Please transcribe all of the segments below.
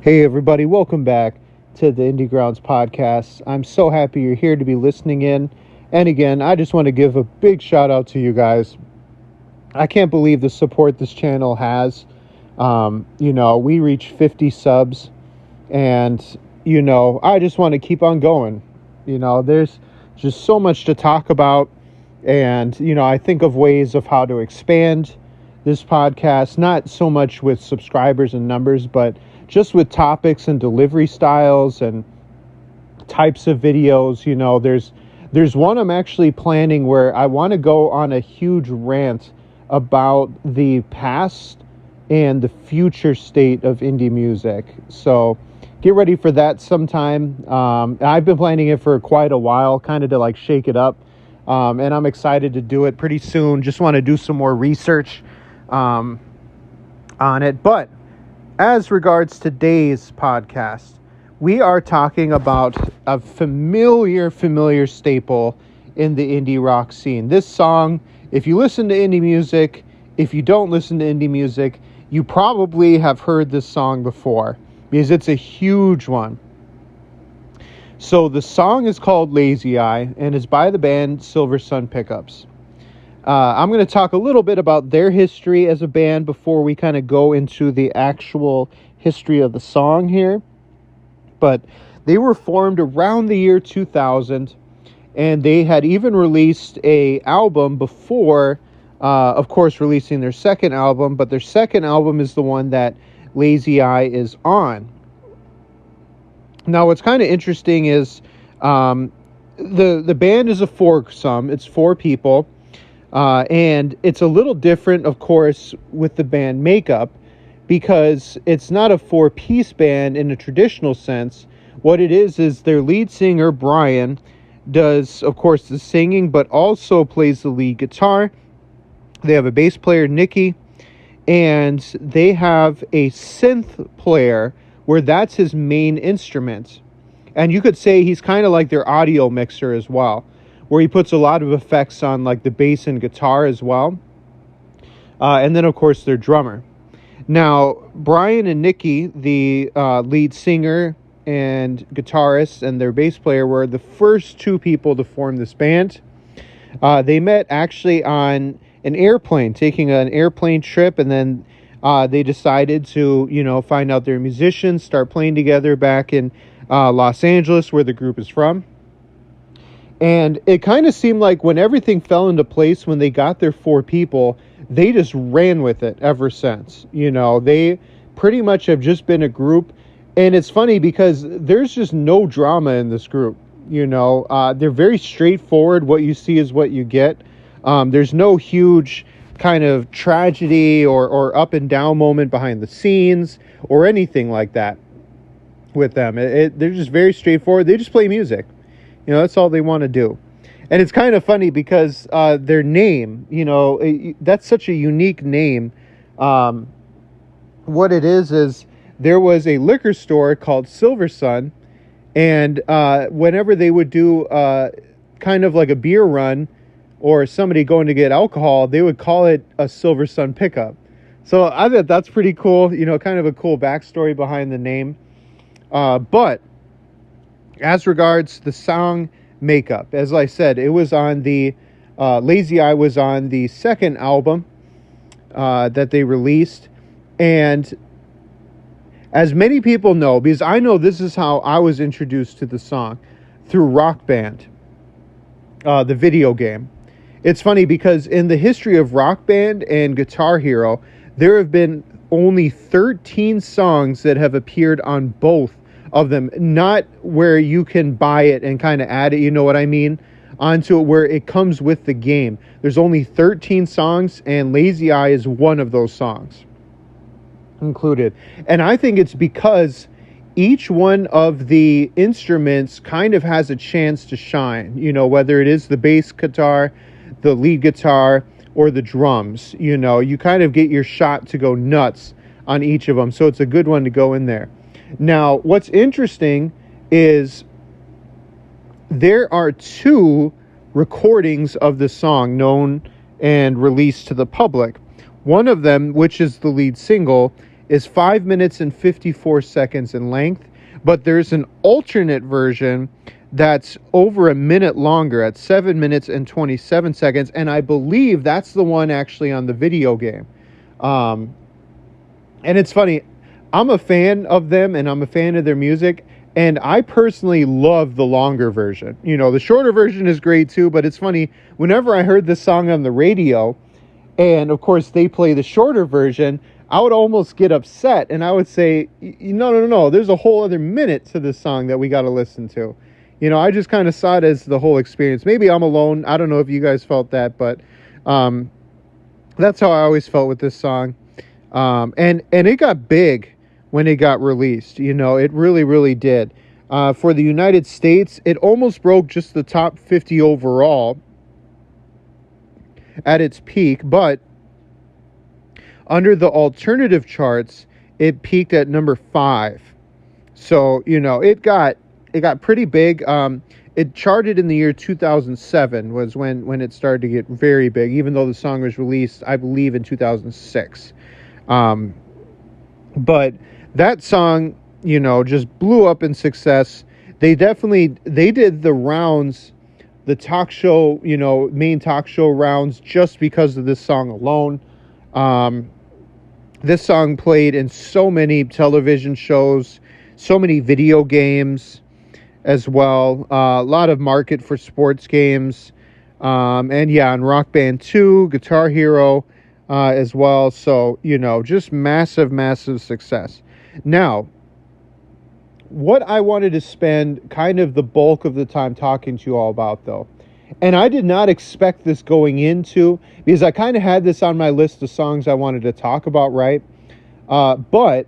Hey everybody, welcome back to the Indie Grounds podcast. I'm so happy you're here to be listening in. And again, I just want to give a big shout out to you guys. I can't believe the support this channel has. We reached 50 subs and, I just want to keep on going. There's just so much to talk about. And, I think of ways of how to expand this podcast, not so much with subscribers and numbers, but just with topics and delivery styles and types of videos. There's one I'm actually planning where I want to go on a huge rant about the past and the future state of indie music. So get ready for that sometime. I've been planning it for quite a while, kind of to shake it up. And I'm excited to do it pretty soon. Just want to do some more research on it. But as regards today's podcast, we are talking about a familiar staple in the indie rock scene. This song, if you listen to indie music, if you don't listen to indie music, you probably have heard this song before because it's a huge one. So the song is called Lazy Eye and is by the band Silversun Pickups. I'm going to talk a little bit about their history as a band before we kind of go into the actual history of the song here. But they were formed around the year 2000, and they had even released an album before, of course, releasing their second album. But their second album is the one that Lazy Eye is on. Now, what's kind of interesting is the band is a foursome. It's four people. And it's a little different, of course, with the band makeup because it's not a four-piece band in a traditional sense. What it is their lead singer, Brian, does, of course, the singing, but also plays the lead guitar. They have a bass player, Nikki, and they have a synth player where that's his main instrument. And you could say he's kind of like their audio mixer as well, where he puts a lot of effects on the bass and guitar as well. And then, of course, their drummer. Now, Brian and Nikki, the lead singer and guitarist and their bass player, were the first two people to form this band. They met actually on an airplane, taking an airplane trip, and then they decided to, find out they're musicians, start playing together back in Los Angeles, where the group is from. And it kind of seemed like when everything fell into place, when they got their four people, they just ran with it ever since. They pretty much have just been a group. And it's funny because there's just no drama in this group. They're very straightforward. What you see is what you get. There's no huge kind of tragedy or up and down moment behind the scenes or anything like that with them. They're just very straightforward. They just play music. That's all they want to do. And it's kind of funny because their name, that's such a unique name. What it is there was a liquor store called Silversun, and whenever they would do kind of like a beer run or somebody going to get alcohol, they would call it a Silversun Pickup. So I thought that's pretty cool, kind of a cool backstory behind the name. But as regards the song Makeup, as I said, it was on the Lazy Eye was on the second album that they released. And as many people know, because I know this is how I was introduced to the song, through Rock Band, the video game. It's funny because in the history of Rock Band and Guitar Hero, there have been only 13 songs that have appeared on both of them, not where you can buy it and kind of add it, you know what I mean, onto it where it comes with the game. There's only 13 songs, and Lazy Eye is one of those songs included. And I think it's because each one of the instruments kind of has a chance to shine, whether it is the bass guitar, the lead guitar, or the drums. You kind of get your shot to go nuts on each of them, so it's a good one to go in there. Now, what's interesting is there are two recordings of the song known and released to the public. One of them, which is the lead single, is 5 minutes and 54 seconds in length, but there's an alternate version that's over a minute longer at 7 minutes and 27 seconds, and I believe that's the one actually on the video game. And it's funny, I'm a fan of them and I'm a fan of their music, and I personally love the longer version. The shorter version is great too, but it's funny, whenever I heard this song on the radio, and of course they play the shorter version, I would almost get upset and I would say, no, there's a whole other minute to this song that we got to listen to. I just kind of saw it as the whole experience. Maybe I'm alone. I don't know if you guys felt that, but that's how I always felt with this song. And it got big when it got released. It really, really did. For the United States, it almost broke just the top 50 overall at its peak, but under the alternative charts, it peaked at number 5. So, it got pretty big. It charted in the year 2007 was when it started to get very big, even though the song was released, I believe, in 2006. But that song, just blew up in success. They did the rounds, the talk show, main talk show rounds just because of this song alone. This song played in so many television shows, so many video games as well. A lot of market for sports games. And yeah, on Rock Band 2, Guitar Hero as well. So, just massive, massive success. Now, what I wanted to spend kind of the bulk of the time talking to you all about, though, and I did not expect this going into, because I kind of had this on my list of songs I wanted to talk about, right? But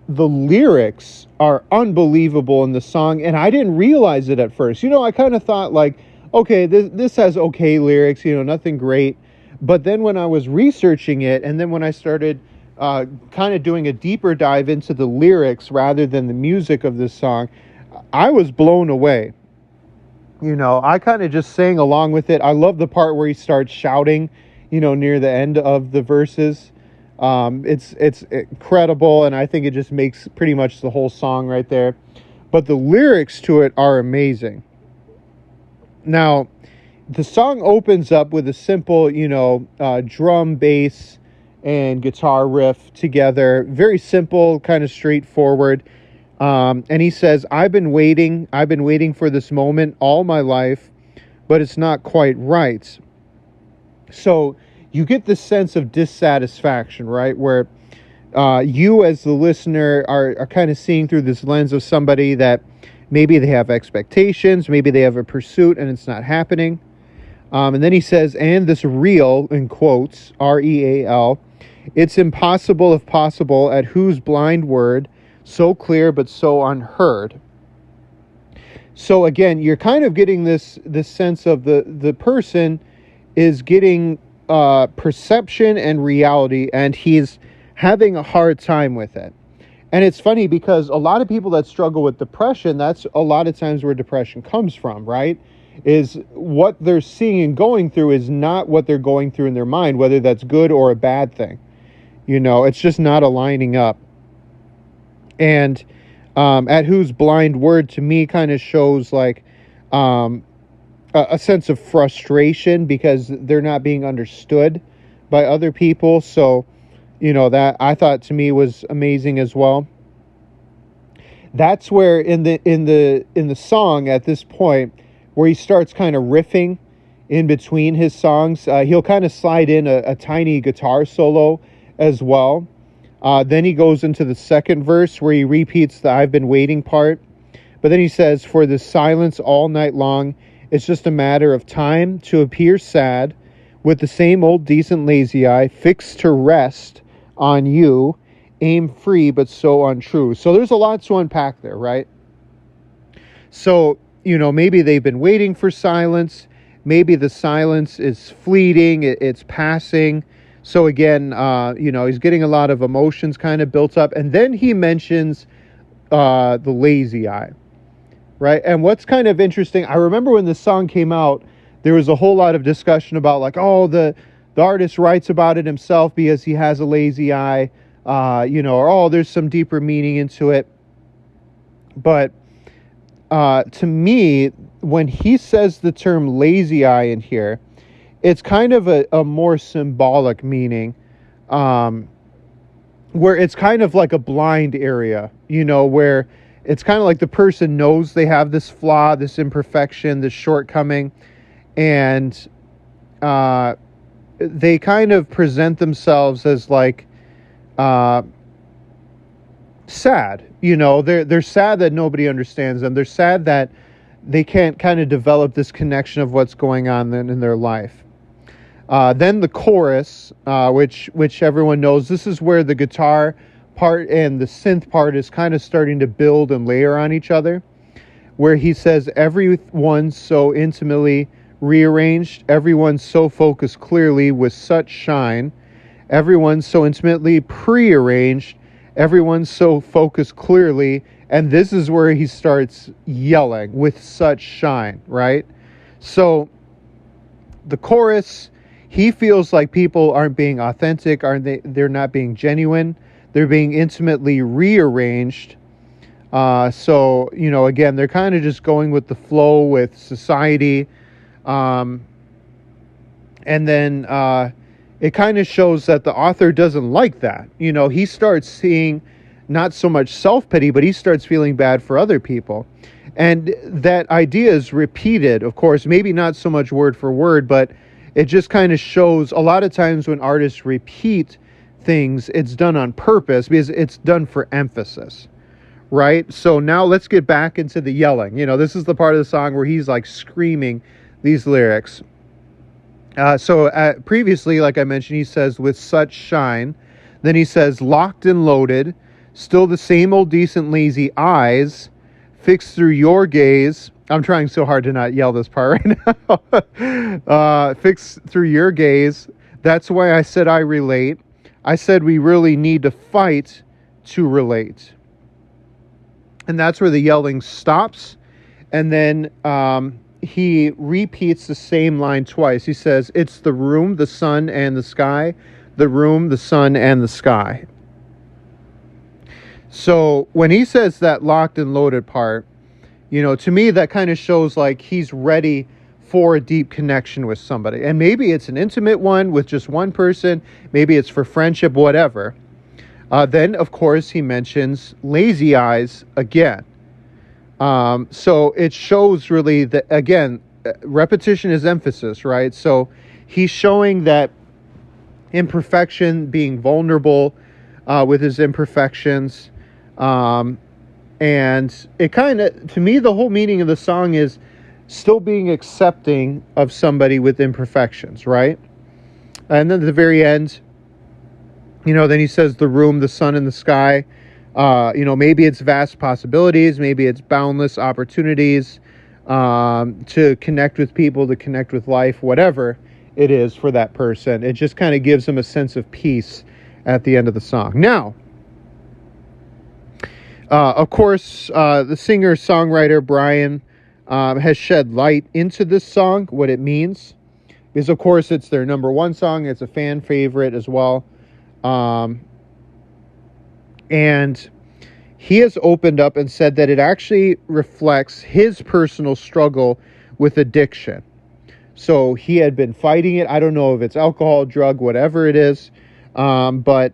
the lyrics are unbelievable in the song, and I didn't realize it at first. I kind of thought like, okay, this has okay lyrics, nothing great. But then when I was researching it, and then when I started kind of doing a deeper dive into the lyrics rather than the music of this song, I was blown away. I kind of just sang along with it. I love the part where he starts shouting, near the end of the verses. It's incredible, and I think it just makes pretty much the whole song right there. But the lyrics to it are amazing. Now, the song opens up with a simple, drum, bass, and guitar riff together. Very simple, kind of straightforward. And he says, I've been waiting for this moment all my life, but it's not quite right. So you get this sense of dissatisfaction, right? Where you as the listener are kind of seeing through this lens of somebody that maybe they have expectations, maybe they have a pursuit and it's not happening. And then he says, and this real, in quotes, R-E-A-L, it's impossible if possible, at whose blind word, so clear but so unheard. So again, you're kind of getting this sense of the person is getting perception and reality, and he's having a hard time with it. And it's funny because a lot of people that struggle with depression, that's a lot of times where depression comes from, right? Is what they're seeing and going through is not what they're going through in their mind, whether that's good or a bad thing. It's just not aligning up. And at whose blind word, to me, kind of shows like a sense of frustration because they're not being understood by other people. So, that I thought to me was amazing as well. That's where in the song at this point, where he starts kind of riffing in between his songs, he'll kind of slide in a tiny guitar solo as well. Then he goes into the second verse where he repeats the I've been waiting part. But then he says, for the silence all night long, it's just a matter of time to appear sad with the same old decent lazy eye fixed to rest on you, aim free but so untrue. So there's a lot to unpack there, right? So, maybe they've been waiting for silence. Maybe the silence is fleeting. It's passing. So again, he's getting a lot of emotions kind of built up. And then he mentions the lazy eye, right? And what's kind of interesting, I remember when this song came out, there was a whole lot of discussion about like, oh, the artist writes about it himself because he has a lazy eye. or, oh, there's some deeper meaning into it. But to me, when he says the term lazy eye in here, it's kind of a more symbolic meaning, where it's kind of like a blind area, where it's kind of like the person knows they have this flaw, this imperfection, this shortcoming, and they kind of present themselves as like sad. They're sad that nobody understands them. They're sad that they can't kind of develop this connection of what's going on in their life. Then the chorus, which everyone knows, this is where the guitar part and the synth part is kind of starting to build and layer on each other, where he says, everyone's so intimately rearranged, everyone's so focused clearly with such shine, everyone's so intimately prearranged, everyone's so focused clearly, and this is where he starts yelling, with such shine, right? So the chorus, he feels like people aren't being authentic, they're not being genuine, they're being intimately rearranged. So, again, they're kind of just going with the flow with society. And then it kind of shows that the author doesn't like that. He starts seeing not so much self-pity, but he starts feeling bad for other people. And that idea is repeated, of course, maybe not so much word for word, but it just kind of shows a lot of times when artists repeat things, it's done on purpose because it's done for emphasis, right? So now let's get back into the yelling. This is the part of the song where he's like screaming these lyrics. So previously, like I mentioned, he says, with such shine. Then he says, locked and loaded, still the same old decent lazy eyes, fixed through your gaze. I'm trying so hard to not yell this part right now. Fixed through your gaze. That's why I said I relate. I said we really need to fight to relate. And that's where the yelling stops. And then he repeats the same line twice. He says, it's the room, the sun, and the sky. The room, the sun, and the sky. So when he says that locked and loaded part, to me that kind of shows like he's ready for a deep connection with somebody. And maybe it's an intimate one with just one person. Maybe it's for friendship, whatever. Then, of course, he mentions lazy eyes again. So it shows really that, again, repetition is emphasis, right? So he's showing that imperfection, being vulnerable with his imperfections. And it kind of, to me, the whole meaning of the song is still being accepting of somebody with imperfections, right? And then at the very end, then he says the room, the sun, and the sky. Maybe it's vast possibilities, maybe it's boundless opportunities to connect with people, to connect with life, whatever it is for that person. It just kind of gives them a sense of peace at the end of the song. Now, of course, the singer-songwriter Brian has shed light into this song, what it means. Because, of course, it's their number one song. It's a fan favorite as well. And he has opened up and said that it actually reflects his personal struggle with addiction. So he had been fighting it. I don't know if it's alcohol, drug, whatever it is. But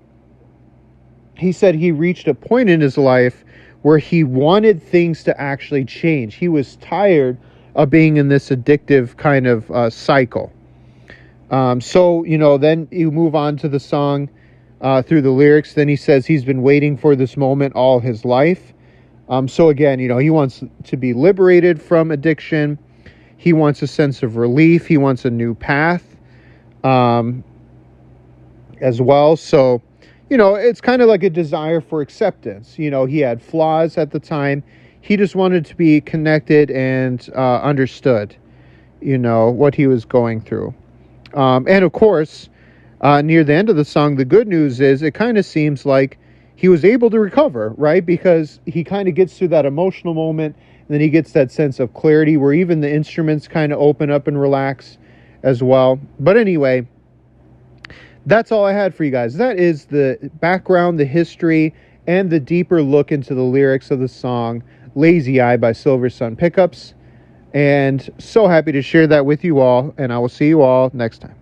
he said he reached a point in his life where he wanted things to actually change. He was tired of being in this addictive kind of cycle. So, then you move on to the song through the lyrics. Then he says he's been waiting for this moment all his life. So again, he wants to be liberated from addiction. He wants a sense of relief. He wants a new path as well. So, it's kind of like a desire for acceptance. He had flaws at the time. He just wanted to be connected and understood, what he was going through. And of course, near the end of the song, the good news is it kind of seems like he was able to recover, right? Because he kind of gets through that emotional moment, and then he gets that sense of clarity where even the instruments kind of open up and relax as well. But anyway, That's all I had for you guys. That is the background, the history, and the deeper look into the lyrics of the song Lazy Eye by Silversun Pickups. And so happy to share that with you all, and I will see you all next time.